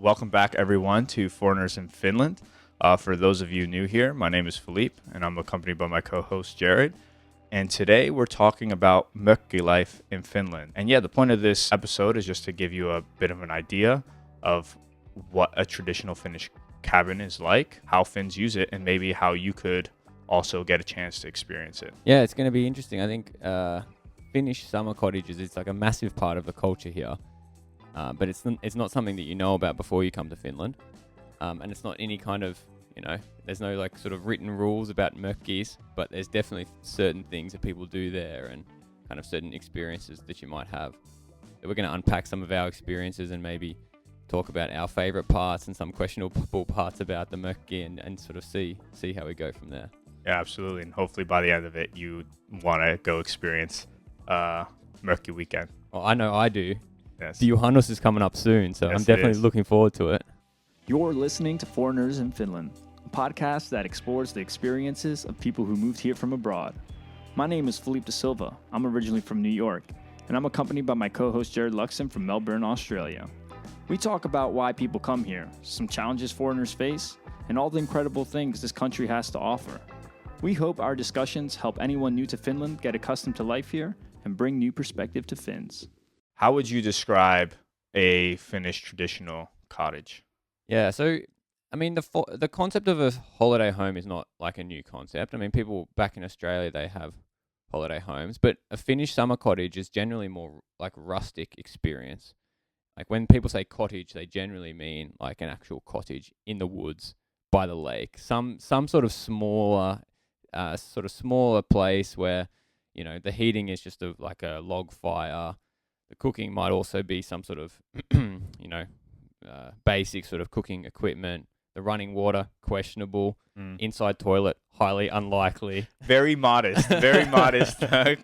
Welcome back, everyone, to Foreigners in Finland. For those of you new here, my name is Felipe, and I'm accompanied by my co-host, Jarrod. And today we're talking about Mökki life in Finland. And yeah, the point of this episode is just to give you a bit of an idea of what a traditional Finnish cabin is like, how Finns use it, and maybe how you could also get a chance to experience it. Yeah, it's going to be interesting. I think Finnish summer cottages is like a massive part of the culture here, but it's not something that you know about before you come to Finland, and it's not any kind of, there's no like sort of written rules about mökkis, but there's definitely certain things that people do there and kind of certain experiences that you might have. So we're going to unpack some of our experiences and maybe talk about our favorite parts and some questionable parts about the mökki and sort of see how we go from there. Yeah, absolutely. And hopefully by the end of it, you want to go experience Mökki weekend. Well, I know I do. Yes. The Johannes is coming up soon, so Yes, I'm definitely looking forward to it. You're listening to Foreigners in Finland, a podcast that explores the experiences of people who moved here from abroad. My name is Felipe Silva. I'm originally from New York, and I'm accompanied by my co-host Jarrod Luxton from Melbourne, Australia. We talk about why people come here, some challenges foreigners face, and all the incredible things this country has to offer. We hope our discussions help anyone new to Finland get accustomed to life here and bring new perspective to Finns. How would you describe a Finnish traditional cottage? Yeah, so I mean the concept of a holiday home is not like a new concept. I mean, people back in Australia, they have holiday homes, but a Finnish summer cottage is generally more like rustic experience. Like when people say cottage, they generally mean like an actual cottage in the woods by the lake. Some sort of smaller place where, the heating is just like a log fire. The cooking might also be some sort of, basic sort of cooking equipment. The running water, questionable. Inside toilet, highly unlikely. Very modest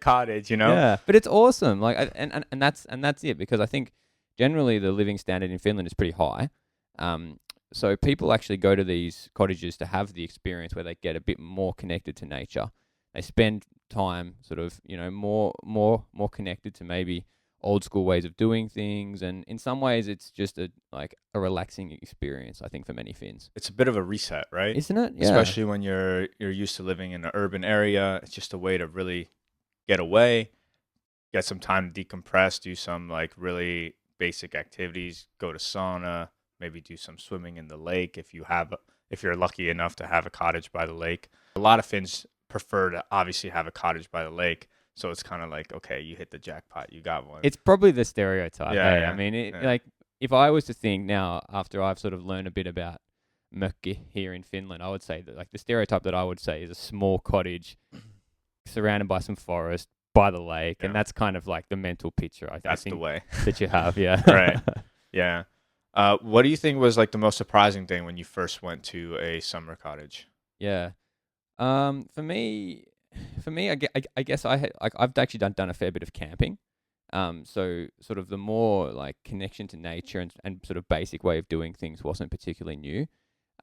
cottage, Yeah, but it's awesome. Like, and that's it, because I think generally the living standard in Finland is pretty high. So people actually go to these cottages to have the experience where they get a bit more connected to nature. They spend time sort of, more connected to maybe old school ways of doing things, and in some ways it's just a relaxing experience, I think, for many Finns. It's a bit of a reset, right? Isn't it? Yeah. Especially when you're used to living in an urban area. It's just a way to really get away, get some time to decompress, do some like really basic activities, go to sauna, maybe do some swimming in the lake if you're lucky enough to have a cottage by the lake. A lot of Finns prefer to obviously have a cottage by the lake. So it's kind of like, okay, you hit the jackpot, you got one. It's probably the stereotype. Yeah, hey? yeah, I mean, yeah. like if I was to think now, after I've sort of learned a bit about mökki here in Finland, I would say that like the stereotype that I would say is a small cottage surrounded by some forest by the lake, Yeah. and that's kind of like the mental picture I That's think the way. that you have. Yeah. Right. Yeah. What do you think was like the most surprising thing when you first went to a summer cottage? Yeah. For me, I guess I've actually done a fair bit of camping. So sort of the more like connection to nature and sort of basic way of doing things wasn't particularly new.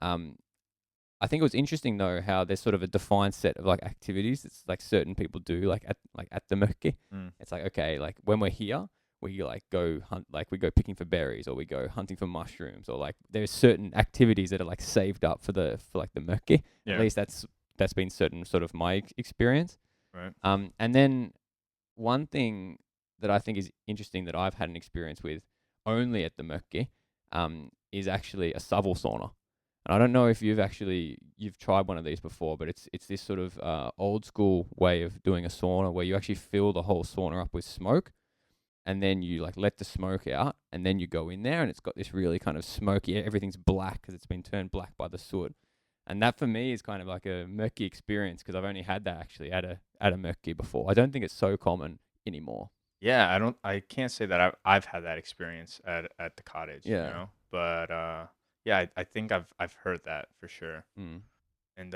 I think it was interesting though how there's sort of a defined set of like activities. It's like certain people do like at the mökki. It's like, okay, like when we're here, we like go hunt, like we go picking for berries, or we go hunting for mushrooms, or like there's certain activities that are like saved up for like the mökki. Yeah. At least that's been certain sort of my experience. Right. And then one thing that I think is interesting that I've had an experience with only at the mökki, is actually a shovel sauna. And I don't know if you've tried one of these before, but it's this sort of old school way of doing a sauna where you actually fill the whole sauna up with smoke, and then you like let the smoke out, and then you go in there, and it's got this really kind of smoky, everything's black because it's been turned black by the soot. And that for me is kind of like a mökki experience, because I've only had that actually at a mökki before. I don't think it's so common anymore. Yeah, I can't say that I've had that experience at the cottage, Yeah. But yeah, I think I've heard that for sure. Mm. And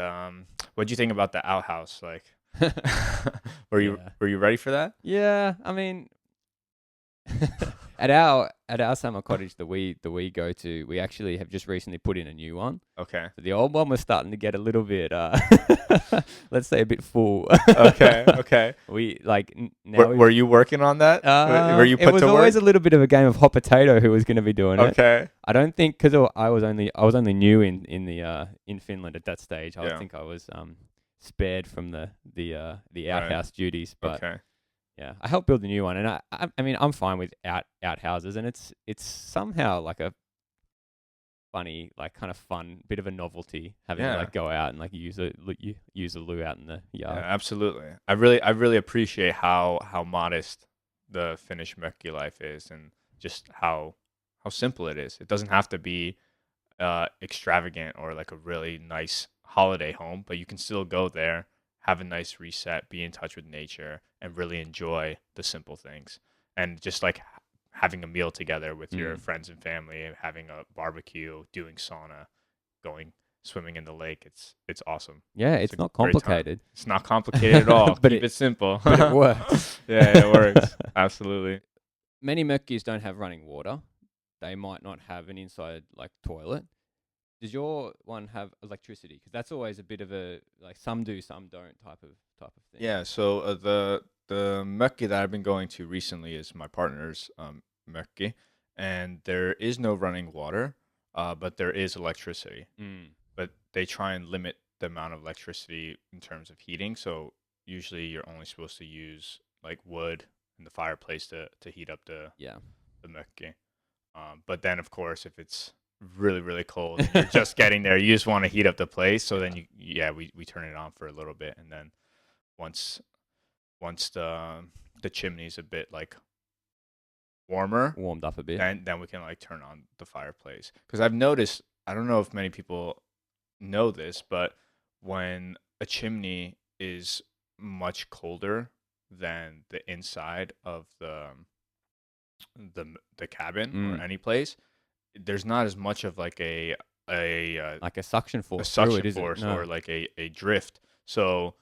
what do you think about the outhouse? Like, were you Yeah. ready for that? Yeah, I mean, At our summer cottage that we go to, we actually have just recently put in a new one. Okay. So the old one was starting to get a little bit, let's say, a bit full. Okay. We now. Were you working on that? Were you put It was to work? always a little bit of a game of hot potato who was going to be doing it. Okay. I don't think because I was only new in Finland at that stage. I Yeah. think I was spared from the outhouse duties, but. Okay. Yeah, I helped build a new one, and I mean I'm fine with outhouses, and it's somehow like a funny, like kind of fun bit of a novelty having to like go out and like use a loo out in the yard. Yeah, absolutely. I really appreciate how modest the Finnish Mökki life is, and just how simple it is. It doesn't have to be extravagant or like a really nice holiday home, but you can still go there, have a nice reset, be in touch with nature, and really enjoy the simple things. And just like having a meal together with your friends and family, having a barbecue, doing sauna, going swimming in the lake. It's awesome. Yeah, it's not complicated. It's not complicated at all. But Keep it simple. But it works. Yeah, it works. Absolutely. Many Mökkis don't have running water. They might not have an inside like toilet. Does your one have electricity? Because that's always a bit of a like some do, some don't type of thing. Yeah. So the Mökki that I've been going to recently is my partner's Mökki, and there is no running water, but there is electricity. But they try and limit the amount of electricity in terms of heating. So usually you're only supposed to use like wood in the fireplace to heat up the Mökki. But then of course if it's really cold and you're just getting there, you just want to heat up the place. So then we turn it on for a little bit, and then once the chimney's a bit like warmed up a bit, then we can like turn on the fireplace. Because I've noticed, I don't know if many people know this, but when a chimney is much colder than the inside of the cabin or any place, there's not as much of like a like a suction force, or like a drift. So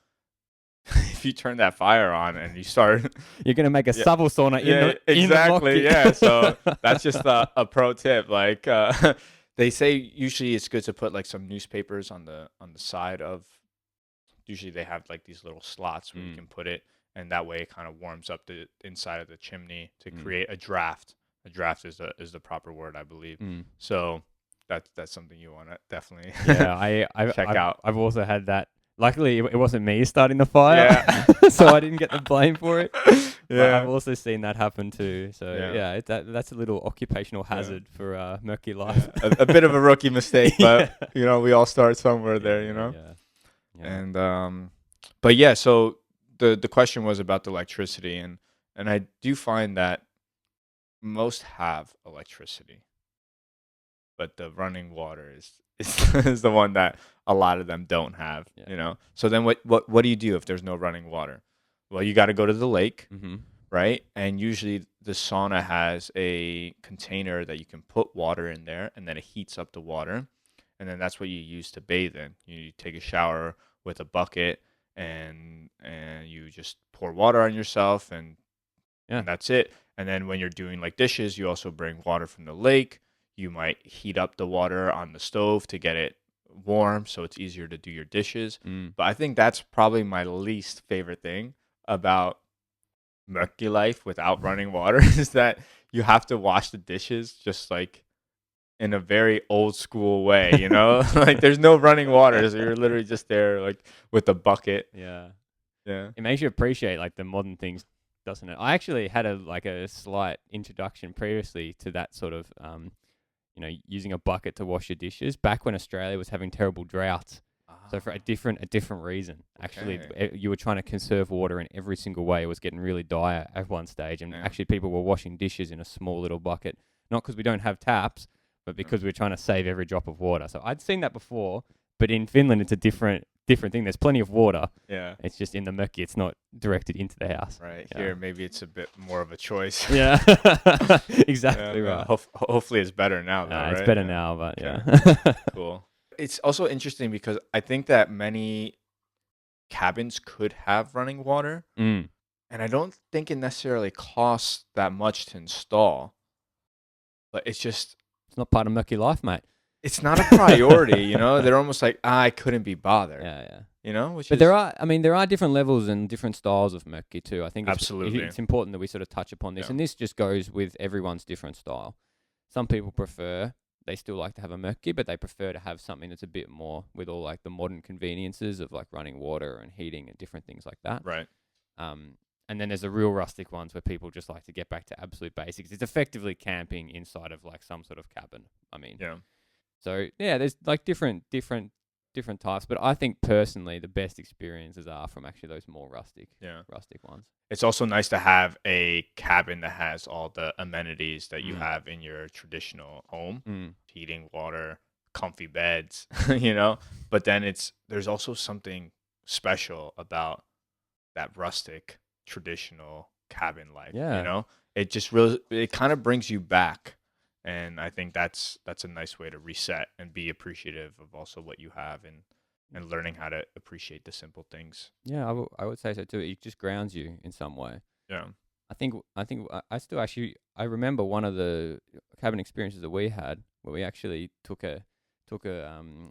if you turn that fire on and you start, you're gonna make a shovel sauna exactly. in the Yeah, so that's just a pro tip. Like they say, usually it's good to put like some newspapers on the side of. Usually they have like these little slots where you can put it, and that way it kind of warms up the inside of the chimney to create a draft. A draft is the proper word, I believe. So that's something you want to definitely check out. I've also had that. Luckily, it wasn't me starting the fire, so I didn't get the blame for it. But I've also seen that happen too. So that's a little occupational hazard for Mökki life. A bit of a rookie mistake, but we all start somewhere there, Yeah. And but yeah, so the question was about the electricity, and I do find that most have electricity, but the running water is the one that a lot of them don't have. So then what do you do if there's no running water? Well, you got to go to the lake, right? And usually the sauna has a container that you can put water in there, and then it heats up the water, and then that's what you use to bathe in. You take a shower with a bucket, and you just pour water on yourself, and that's it. And then when you're doing like dishes, you also bring water from the lake. You might heat up the water on the stove to get it warm, so it's easier to do your dishes. But I think that's probably my least favorite thing about Mökki life without running water is that you have to wash the dishes just like in a very old school way, like there's no running water, so you're literally just there like with a bucket. Yeah. It makes you appreciate like the modern things, doesn't it? I actually had a slight introduction previously to that sort of using a bucket to wash your dishes back when Australia was having terrible droughts. So for a different reason, actually, you were trying to conserve water in every single way. It was getting really dire at one stage, and actually people were washing dishes in a small little bucket, not because we don't have taps, but because we're trying to save every drop of water. So I'd seen that before, but in Finland it's a different thing. There's plenty of water. Yeah. It's just in the Mökki, it's not directed into the house. Right. Here, maybe it's a bit more of a choice. Yeah. Exactly right. Hopefully it's better now, though, right? It's better now, but Cool. It's also interesting because I think that many cabins could have running water, and I don't think it necessarily costs that much to install. but it's just It's not part of Mökki life, mate. it's not a priority, you know. They're almost like I couldn't be bothered, Yeah. you know. Which But is there are different levels and different styles of Mökki too. I think absolutely, it's important that we sort of touch upon this, Yeah. and this just goes with everyone's different style. Some people they still like to have a Mökki, but they prefer to have something that's a bit more with all like the modern conveniences of like running water and heating and different things like that. right. And then there's the real rustic ones where people just like to get back to absolute basics. It's effectively camping inside of like some sort of cabin. I mean, Yeah, so yeah, there's like different types, but I think personally the best experiences are from actually those more rustic ones. it's also nice to have a cabin that has all the amenities that you have in your traditional home, heating, water, comfy beds, you know. But then there's also something special about that rustic traditional cabin life. Yeah. You know, it kind of brings you back, and I think that's a nice way to reset and be appreciative of also what you have and learning how to appreciate the simple things. Yeah, I would say so too. It just grounds you in some way. Yeah. I still actually I remember one of the cabin experiences that we had where we actually took a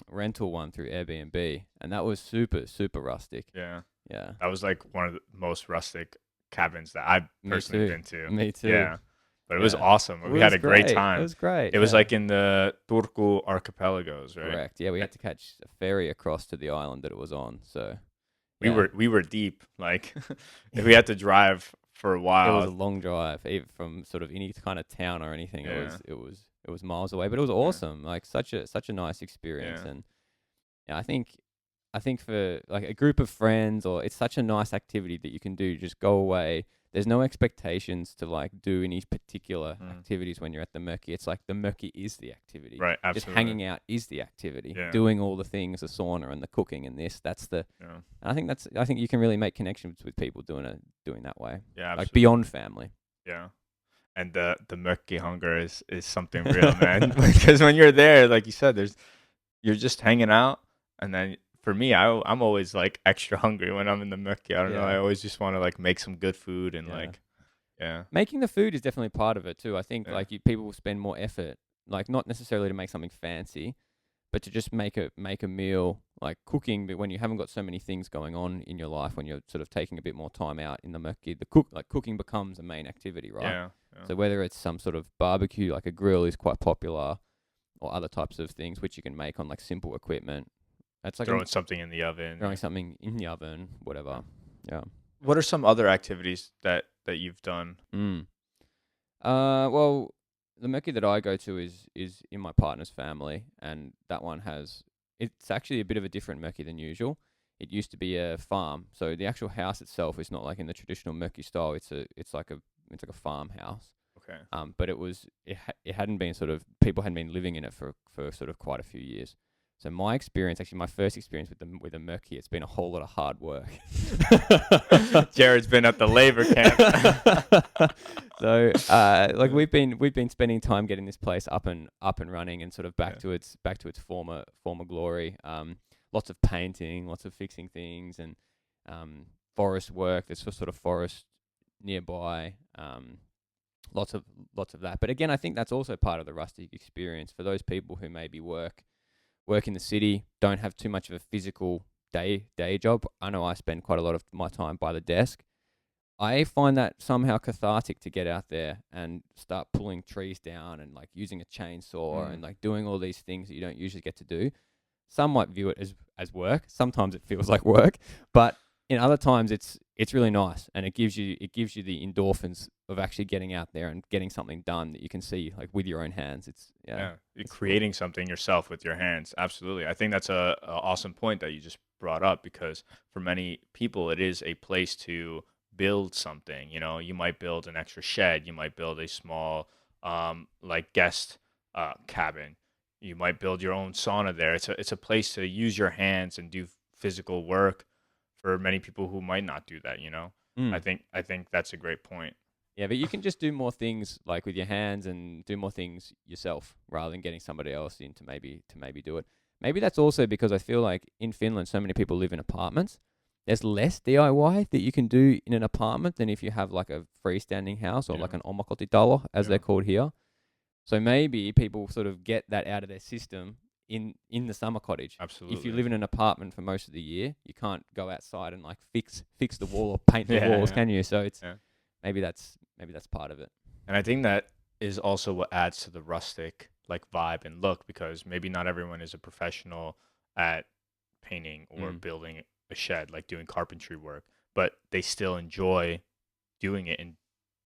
rental one through Airbnb, and that was super rustic. Yeah. Yeah. That was like one of the most rustic cabins that I've personally been to. Me too. Yeah. But it was Yeah. awesome. We had a great time. It was great. It was yeah. like in the Turku archipelagos, right? Correct. Yeah, we had to catch a ferry across to the island that it was on. So we were deep. Like we had to drive for a while. It was a long drive, even from sort of any kind of town or anything. Yeah. It was miles away, but it was awesome. Like such a nice experience, Yeah. and yeah, I think for like a group of friends, or it's such a nice activity that you can do. Just go away. There's no expectations to like do any particular activities when you're at the Mökki. It's like the Mökki is the activity. Right, absolutely. Just hanging out is the activity. Yeah. Doing all the things, the sauna and the cooking and this, that's the. Yeah. And I think you can really make connections with people doing that way. Yeah, absolutely. Like beyond family. Yeah. And the Mökki hunger is something real, man. Because when you're there, like you said, you're just hanging out, and then for me, I'm always like extra hungry when I'm in the Mökki. I don't know. I always just want to like make some good food and Making the food is definitely part of it too. I think Yeah. like people will spend more effort, like not necessarily to make something fancy, but to just make a meal, like cooking. But when you haven't got so many things going on in your life, when you're sort of taking a bit more time out in the Mökki, cooking becomes a main activity, right? Yeah. So whether it's some sort of barbecue, like a grill is quite popular, or other types of things which you can make on like simple equipment. That's like throwing something in the oven. throwing something in the oven, whatever. Yeah. What are some other activities that you've done? Well, the Mökki that I go to is in my partner's family, and that one it's actually a bit of a different Mökki than usual. It used to be a farm, so the actual house itself is not like in the traditional Mökki style. It's like a farmhouse. Okay. But it hadn't been people hadn't been living in it for sort of quite a few years. So my first experience with the Mökki, it's been a whole lot of hard work. Jarrod's been at the labor camp. So like we've been spending time getting this place up and running and sort of back to its former glory. Lots of painting, lots of fixing things, and forest work. There's sort of forest nearby. Lots of that. But again, I think that's also part of the rustic experience for those people who maybe work in the city, don't have too much of a physical day job. I know I spend quite a lot of my time by the desk. I find that somehow cathartic to get out there and start pulling trees down and like using a chainsaw and like doing all these things that you don't usually get to do. Some might view it as work. Sometimes it feels like work, but in other times it's really nice, and it gives you the endorphins of actually getting out there and getting something done that you can see like with your own hands. You're creating something yourself with your hands. Absolutely. I think that's a awesome point that you just brought up, because for many people it is a place to build something. You know, you might build an extra shed, you might build a small like guest cabin, you might build your own sauna there. It's a place to use your hands and do physical work for many people who might not do that, you know. I think that's a great point. Yeah, but you can just do more things like with your hands and do more things yourself rather than getting somebody else in to maybe do it. Maybe that's also because I feel like in Finland so many people live in apartments. There's less DIY that you can do in an apartment than if you have like a freestanding house or like an omakotitalo as they're called here. So maybe people sort of get that out of their system in the summer cottage. Absolutely. If you live in an apartment for most of the year, you can't go outside and like fix the wall or paint the walls, can you? So it's maybe that's part of it. And I think that is also what adds to the rustic like vibe and look, because maybe not everyone is a professional at painting or building a shed, like doing carpentry work, but they still enjoy doing it and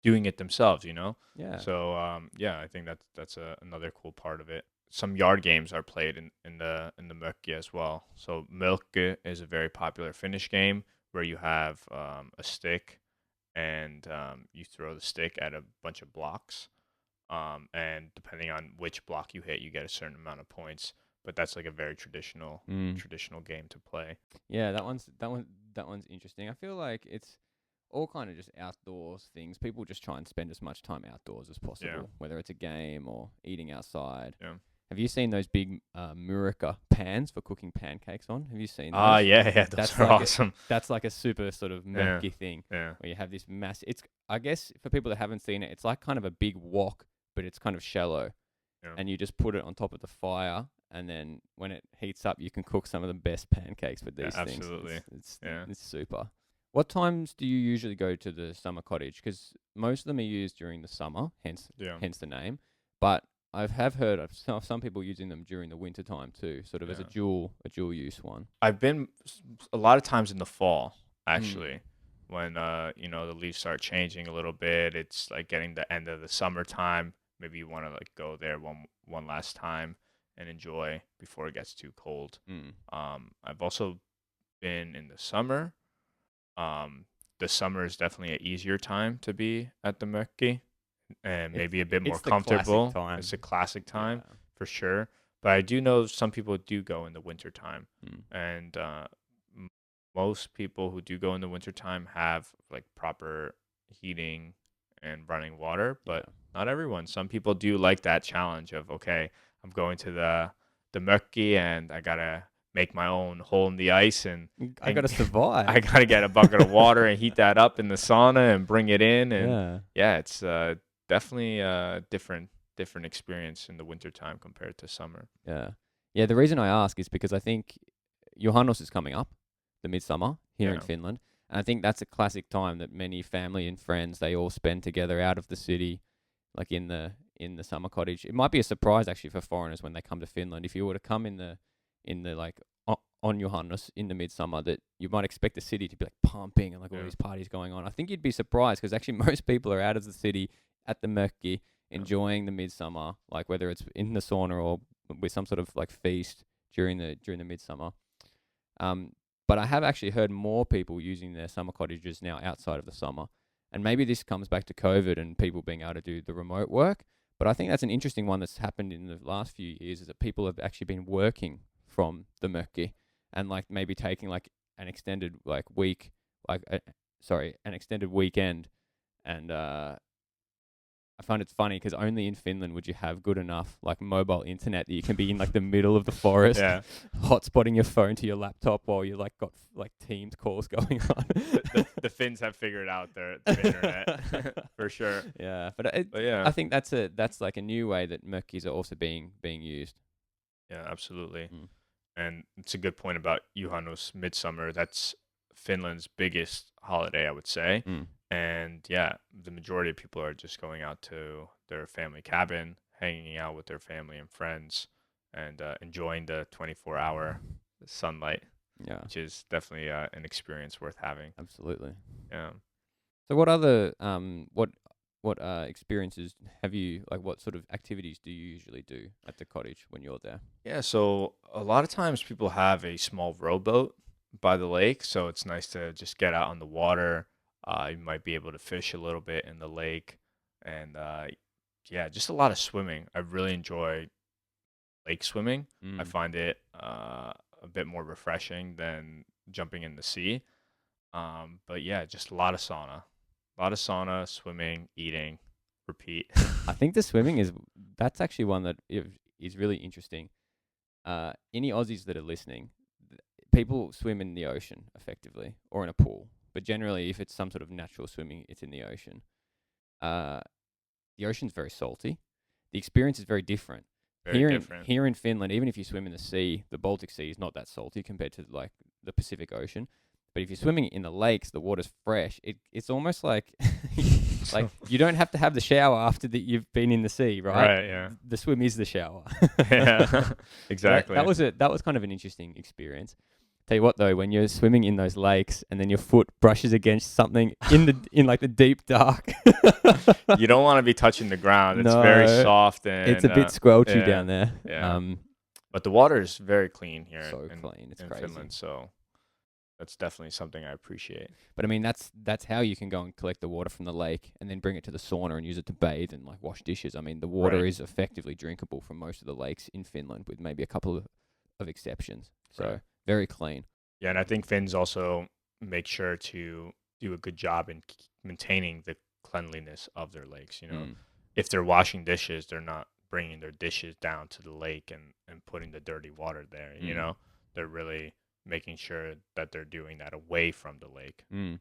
doing it themselves, you know? Yeah. So I think that's another cool part of it. Some yard games are played in the Mökki as well. So Mökki is a very popular Finnish game where you have a stick and you throw the stick at a bunch of blocks. And depending on which block you hit, you get a certain amount of points. But that's like a very traditional game to play. Yeah, that one's interesting. I feel like it's all kind of just outdoors things. People just try and spend as much time outdoors as possible, whether it's a game or eating outside. Yeah. Have you seen those big Murica pans for cooking pancakes on? Have you seen those? Yeah, those are awesome. That's like a super sort of Mökki thing. Yeah. Where you have this massive. It's, I guess, for people that haven't seen it, it's like kind of a big wok, but it's kind of shallow. Yeah. And you just put it on top of the fire, and then when it heats up, you can cook some of the best pancakes with these things. Absolutely. It's super. What times do you usually go to the summer cottage? Because most of them are used during the summer, hence the name. But I have heard of some people using them during the winter time too, sort of as a dual use one. I've been a lot of times in the fall, actually, when the leaves start changing a little bit. It's like getting the end of the summertime. Maybe you want to like go there one last time and enjoy before it gets too cold. I've also been in the summer. The summer is definitely an easier time to be at the Mökki, and maybe a bit more comfortable. It's a classic time for sure. But I do know some people do go in the winter time, and most people who do go in the winter time have like proper heating and running water, but not everyone. Some people do like that challenge of, okay, I'm going to the Mökki and I gotta make my own hole in the ice and I gotta survive. I gotta get a bucket of water and heat that up in the sauna and bring it in, and it's definitely a different experience in the wintertime compared to summer. Yeah. The reason I ask is because I think Juhannus is coming up, the midsummer here in Finland, and I think that's a classic time that many family and friends, they all spend together out of the city, like in the summer cottage. It might be a surprise actually for foreigners when they come to Finland. If you were to come in the like on Juhannus in the midsummer, that you might expect the city to be like pumping and like all these parties going on. I think you'd be surprised because actually most people are out of the city at the Mökki enjoying the midsummer, like whether it's in the sauna or with some sort of like feast during the midsummer. But I have actually heard more people using their summer cottages now outside of the summer. And maybe this comes back to COVID and people being able to do the remote work. But I think that's an interesting one that's happened in the last few years, is that people have actually been working from the Mökki and like maybe taking like an extended like week, an extended weekend. And I find it's funny because only in Finland would you have good enough like mobile internet that you can be in like the middle of the forest, hotspotting your phone to your laptop while you like got like Teams calls going on. The Finns have figured out the internet for sure. Yeah, but I think that's like a new way that Mökkis are also being used. Yeah, absolutely. And it's a good point about Juhannus, midsummer. That's Finland's biggest holiday, I would say. And the majority of people are just going out to their family cabin, hanging out with their family and friends, and enjoying the 24-hour sunlight, which is definitely an experience worth having. Absolutely. Yeah. So what other what experiences have you, like what sort of activities do you usually do at the cottage when you're there? Yeah, so a lot of times people have a small rowboat by the lake, so it's nice to just get out on the water. You might be able to fish a little bit in the lake, and just a lot of swimming. I really enjoy lake swimming. I find it a bit more refreshing than jumping in the sea. But just a lot of sauna, swimming, eating, repeat. I think the swimming that's actually one that is really interesting. Any Aussies that are listening, people swim in the ocean effectively or in a pool. But generally, if it's some sort of natural swimming, it's in the ocean. The ocean's very salty. the experience is very different. Very different. Here in Finland, even if you swim in the sea, the Baltic Sea is not that salty compared to like the Pacific Ocean. But if you're swimming in the lakes, the water's fresh. It's almost like like you don't have to have the shower after that you've been in the sea, right? Right. Yeah. The swim is the shower. Yeah. Exactly. That was kind of an interesting experience. Tell you what though, when you're swimming in those lakes and then your foot brushes against something in like the deep dark, You don't want to be touching the ground. It's No, very soft and it's a bit squelchy yeah, down there. yeah. But the water is very clean here So clean, it's in crazy. Finland. So that's definitely something I appreciate. But I mean, that's how you can go and collect the water from the lake and then bring it to the sauna and use it to bathe and like wash dishes. I mean, the water Right. is effectively drinkable from most of the lakes in Finland, with maybe a couple of exceptions. So Right. very clean. Yeah, and I think Finns also make sure to do a good job in maintaining the cleanliness of their lakes. You know, Mm. if they're washing dishes, they're not bringing their dishes down to the lake and putting the dirty water there. You Mm. know, they're really making sure that they're doing that away from the lake. Mm.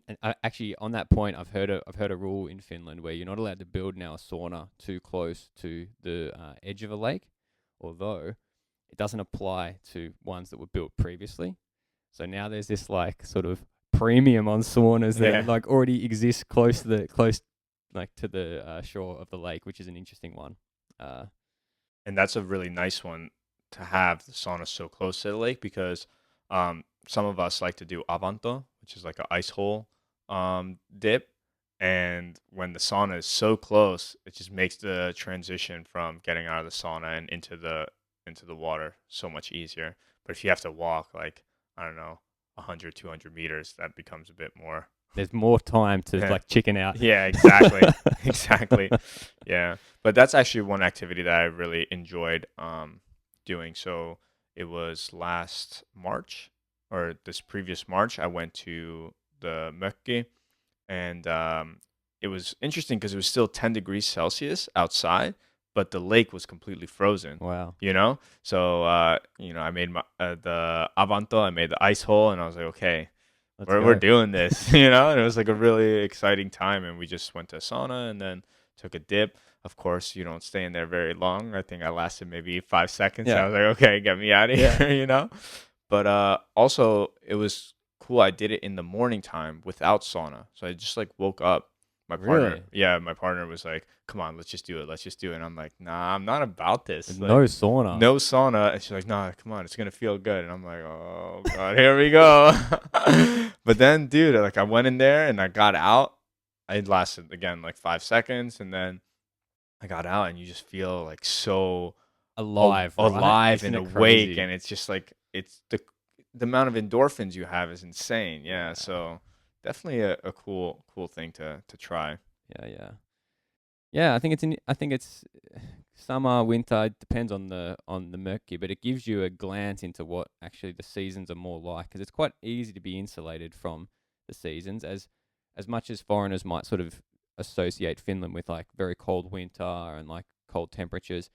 And actually, on that point, I've heard a rule in Finland where you're not allowed to build now a sauna too close to the edge of a lake, although it doesn't apply to ones that were built previously. So now there's this like sort of premium on saunas that Yeah. like already exist close to the shore of the lake, which is an interesting one. And that's a really nice one to have the sauna so close to the lake because some of us like to do avanto, which is like an ice hole dip. And when the sauna is so close, it just makes the transition from getting out of the sauna and into the water so much easier. But if you have to walk like, I don't know, 100, 200 meters, that becomes a bit more. There's more time to Yeah. like chicken out. Yeah, exactly. Exactly. Yeah. But that's actually one activity that I really enjoyed doing. So it was last March or this previous March, I went to the Mökki and it was interesting because it was still 10 degrees Celsius outside, but the lake was completely frozen. Wow. You know, so I made my the avanto, I made the ice hole, and I was like, okay, Let's we're go. doing this, you know, and it was like a really exciting time, and we just went to a sauna and then took a dip. Of course, you don't stay in there very long. I think I lasted maybe 5 seconds. Yeah. I was like, okay, get me out of Yeah. here, you know. But also, it was cool. I did it in the morning time without sauna, so I just like woke up. Really? My partner was like, "Come on, let's just do it. Let's just do it." And I'm like, "Nah, I'm not about this. There's Like, no sauna. no sauna." And she's like, "Nah, come on, it's gonna feel good." And I'm like, "Oh God, here we go." But then, dude, like I went in there and I got out. I lasted again like 5 seconds, and then I got out, and you just feel like so Alive, right? alive Isn't and it awake, crazy? and it's just like it's the amount of endorphins you have is insane. Yeah, so definitely a cool thing to try. Yeah. I think it's summer, winter. It depends on the Mökki, but it gives you a glance into what actually the seasons are more like, because it's quite easy to be insulated from the seasons, as much as foreigners might sort of associate Finland with like very cold winter and like cold temperatures.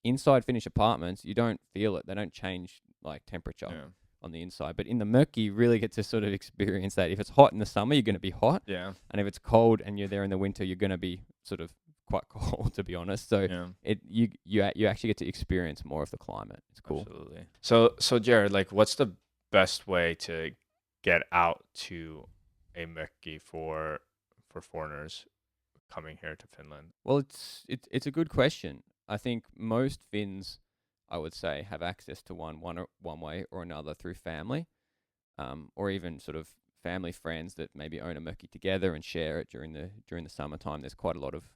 Inside Finnish apartments, you don't feel it. They don't change like temperature Yeah. on the inside. But in the Mökki, you really get to sort of experience that. If it's hot in the summer, you're going to be hot. Yeah. And if it's cold and you're there in the winter, you're going to be sort of quite cold, to be honest. So Yeah. you actually get to experience more of the climate. It's cool. Absolutely. So Jarrod, like, what's the best way to get out to a Mökki for foreigners coming here to Finland? Well, it's a good question. I think most Finns, I would say, have access to one way or another through family, or even sort of family friends that maybe own a Mökki together and share it during the summertime. There's quite a lot of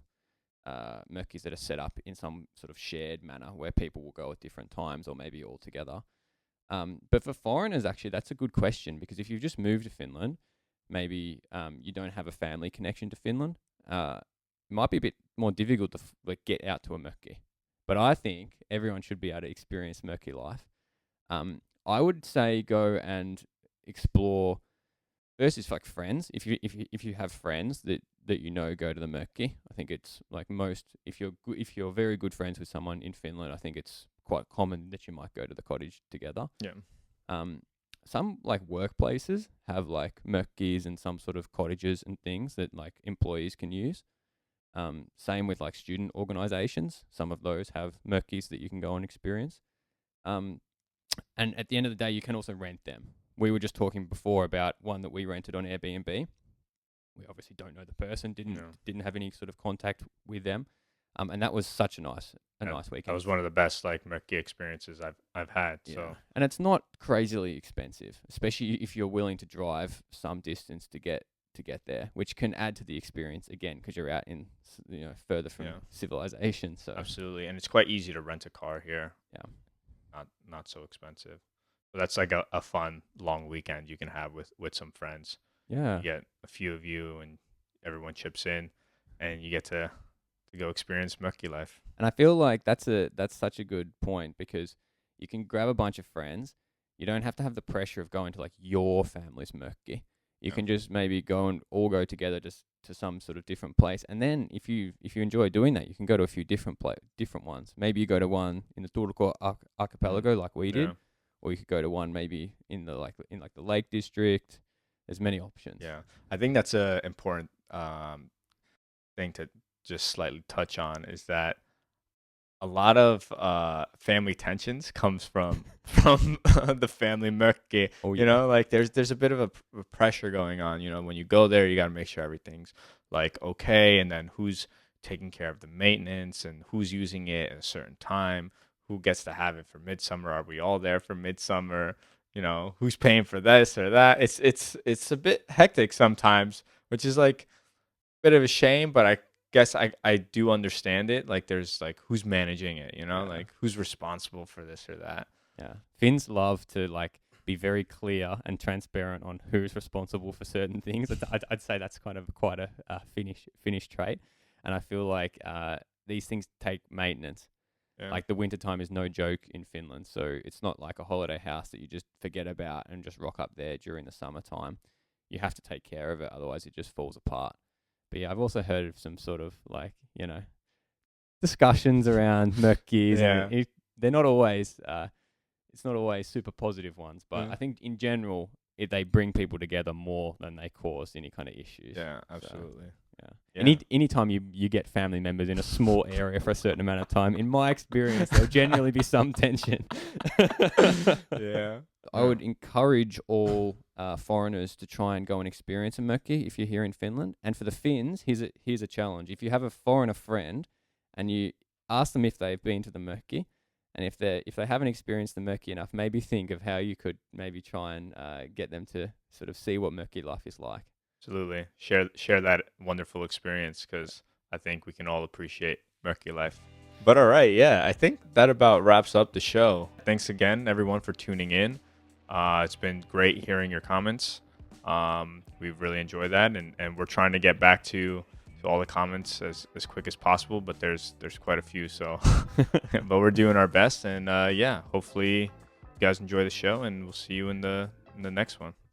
Mökkis that are set up in some sort of shared manner where people will go at different times or maybe all together. But for foreigners, actually, that's a good question, because if you've just moved to Finland, maybe you don't have a family connection to Finland. It might be a bit more difficult to get out to a Mökki. But I think everyone should be able to experience Mökki life. I would say go and explore. First is like friends. If you have friends that go to the Mökki, I think it's like most. If you're very good friends with someone in Finland, I think it's quite common that you might go to the cottage together. Yeah. Some like workplaces have like Mökkis and some sort of cottages and things that like employees can use. Same with like student organizations. Some of those have Mökkis that you can go and experience. And at the end of the day, you can also rent them. We were just talking before about one that we rented on Airbnb. We obviously don't know the person, didn't have any sort of contact with them, and that was such a nice weekend. That was one of the best like Mökki experiences I've had. Yeah. So, and it's not crazily expensive, especially if you're willing to drive some distance to get there, which can add to the experience again because you're out in further from civilization. So absolutely, and it's quite easy to rent a car here. Yeah, not so expensive. So that's like a fun long weekend you can have with some friends. Yeah, You get a few of you and everyone chips in, and you get to go experience Mökki life. and I feel like that's such a good point because you can grab a bunch of friends. You don't have to have the pressure of going to like your family's Mökki. You can just maybe go and all go together just to some sort of different place. And then if you enjoy doing that, you can go to a few different ones. Maybe you go to one in the Turku archipelago like we did, or you could go to one maybe in the the Lake District. There's many options. Yeah, I think that's a important thing to just slightly touch on is that a lot of family tensions comes from the family Mökki. Oh, You know, like there's a bit of a pressure going on. You know, when you go there, you got to make sure everything's like okay, and then who's taking care of the maintenance and who's using it at a certain time, who gets to have it for midsummer. Are we all there for midsummer? You know, who's paying for this or that? It's a bit hectic sometimes, which is like a bit of a shame, but I guess I do understand it. Like there's like who's managing it, you know, like who's responsible for this or that. Yeah. Finns love to like be very clear and transparent on who's responsible for certain things. I'd say that's kind of quite a Finnish trait. And I feel like these things take maintenance. Yeah. Like the winter time is no joke in Finland. So it's not like a holiday house that you just forget about and just rock up there during the summertime. You have to take care of it. Otherwise it just falls apart. But yeah, I've also heard of some sort of like, discussions around Mökkis. And they're not always, it's not always super positive ones. But I think in general, they bring people together more than they cause any kind of issues. Yeah, absolutely. So, yeah. Anytime you get family members in a small area for a certain amount of time, in my experience, there'll generally be some tension. Yeah. I would encourage all foreigners to try and go and experience a Mökki if you're here in Finland. And for the Finns, here's a challenge. If you have a foreigner friend and you ask them if they've been to the Mökki, and if they haven't experienced the Mökki enough, maybe think of how you could maybe try and get them to sort of see what Mökki life is like. Absolutely. Share that wonderful experience because I think we can all appreciate Mökki life. But all right, yeah, I think that about wraps up the show. Thanks again, everyone, for tuning in. It's been great hearing your comments. We've really enjoyed that, and we're trying to get back to all the comments as quick as possible, but there's quite a few, so but we're doing our best, and hopefully you guys enjoy the show, and we'll see you in the next one.